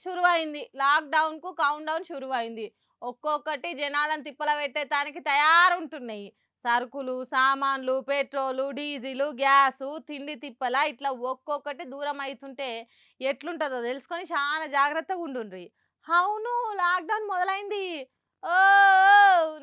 షురువైంది. లాక్‌డౌన్‌కు count down షురువైంది. ఒక్కొక్కటి జనాలను తిప్పల పెట్టేతానికి తయారుంటున్నయి. సరుకులు, సామాన్లు, పెట్రోలు, డీజిలు, గ్యాసు, తిండి తిప్పల ఇట్లా ఒక్కొక్కటి దూరమైతుంటే ఎట్లుంటదో తెలుసుకొని చాలా జాగ్రత్తగుండుండ్రి. అవును. లాక్‌డౌన్ మొదలైంది.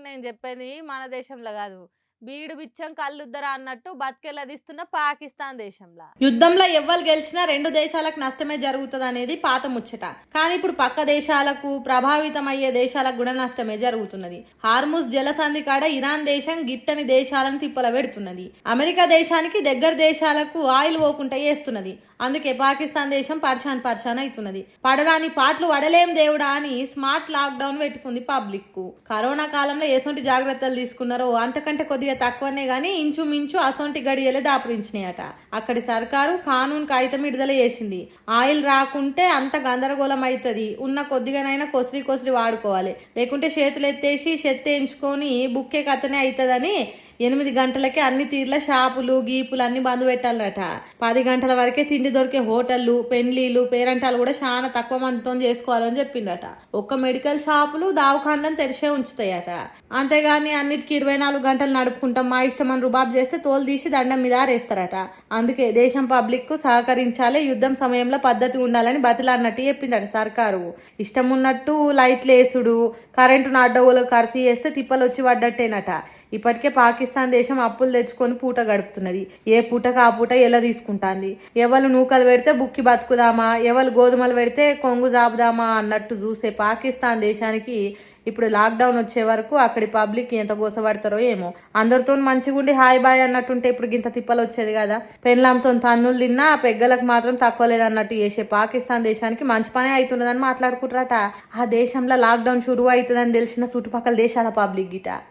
నేను చెప్పేది మన దేశంలో గాదు. బీడు బిచ్చం కళ్ళుద్దర అన్నట్టు బతికెళ్ళదీస్తున్న పాకిస్తాన్ దేశంలో. యుద్ధంలో ఎవ్వరు గెలిచినా రెండు దేశాలకు నష్టమే జరుగుతుంది అనేది పాత ముచ్చట. కానీ ఇప్పుడు పక్క దేశాలకు ప్రభావితమయ్యే దేశాలకు కూడా నష్టమే జరుగుతున్నది. హార్ముజ్ జలసంధి కాడ ఇరాన్ దేశం గిట్టని దేశాలను తిప్పల పెడుతున్నది. అమెరికా దేశానికి దగ్గర దేశాలకు ఆయిల్ పోకుండా చేస్తున్నది. అందుకే పాకిస్తాన్ దేశం పర్షాన్ అవుతున్నది. పడరాని పాటలు వడలేం దేవుడా అని స్మార్ట్ లాక్డౌన్ పెట్టుకుంది పబ్లిక్ కు. కరోనా కాలంలో ఎసొంటి జాగ్రత్తలు తీసుకున్నారో అంతకంటే కొద్దిగా తక్కువనే గానీ ఇంచుమించు అసొంటి గడియలే దాపురించినాయట. అక్కడి సర్కారు కానూన్ కాగితం విడుదల చేసింది. ఆయిల్ రాకుంటే అంత గందరగోళం అవుతుంది. ఉన్న కొద్దిగానైనా కొసరి వాడుకోవాలి. లేకుంటే చేతులు ఎత్తేసి చెత్తేయించుకొని బుక్కే కథనే అవుతుందని 8 గంటలకే అన్ని తీర్ల షాపులు గీపులు అన్ని బంద్ పెట్టాలట. 10 గంటల వరకే తిండి దొరికే హోటళ్లు, పెండ్లీలు, పేరంటాలు కూడా చాలా తక్కువ మందితో చేసుకోవాలని చెప్పిండట. ఒక్క మెడికల్ షాపులు దావఖాండం తెరిచే ఉంచుతాయట. అంతేగాని అన్నిటికీ 24 గంటలు నడుపుకుంటాం మా ఇష్టమని రుబాబ్ చేస్తే తోలు తీసి దండం మీద ఆరేస్తారట. అందుకే దేశం పబ్లిక్ కు సహకరించాలి, యుద్ధం సమయంలో పద్ధతి ఉండాలని బతిలాన్నట్టు చెప్పిందట సర్కారు. ఇష్టం ఉన్నట్టు లైట్లు వేసుడు, కరెంటును అడ్డగోలు ఖర్చు చేస్తే తిప్పలు వచ్చి పడ్డట్టేనట. ఇప్పటికే పాకిస్తాన్ దేశం అప్పులు తెచ్చుకొని పూట గడుపుతున్నది. ఏ పూటకు ఆ పూట ఎలా తీసుకుంటాంది. ఎవరు నూకలు పెడితే బుక్కి బతుకుదామా, ఎవరు గోధుమలు పెడితే కొంగు జాపుదామా అన్నట్టు చూసే పాకిస్తాన్ దేశానికి ఇప్పుడు లాక్డౌన్ వచ్చే వరకు అక్కడి పబ్లిక్ ఎంత గోసపడతారో ఏమో. అందరితో మంచిగుండి హాయ్ బాయ్ అన్నట్టుంటే ఇప్పుడు గింత తిప్పలు వచ్చేది కదా. పెన్లాంతో తన్నులు తిన్నా పెగ్గలకు మాత్రం తక్కువ లేదన్నట్టు చేసే పాకిస్తాన్ దేశానికి మంచి పనే అవుతున్నదని మాట్లాడుకుంటారట. ఆ దేశంలో లాక్డౌన్ షురువు అవుతుందని తెలిసిన చుట్టుపక్కల దేశాల పబ్లిక్ గిట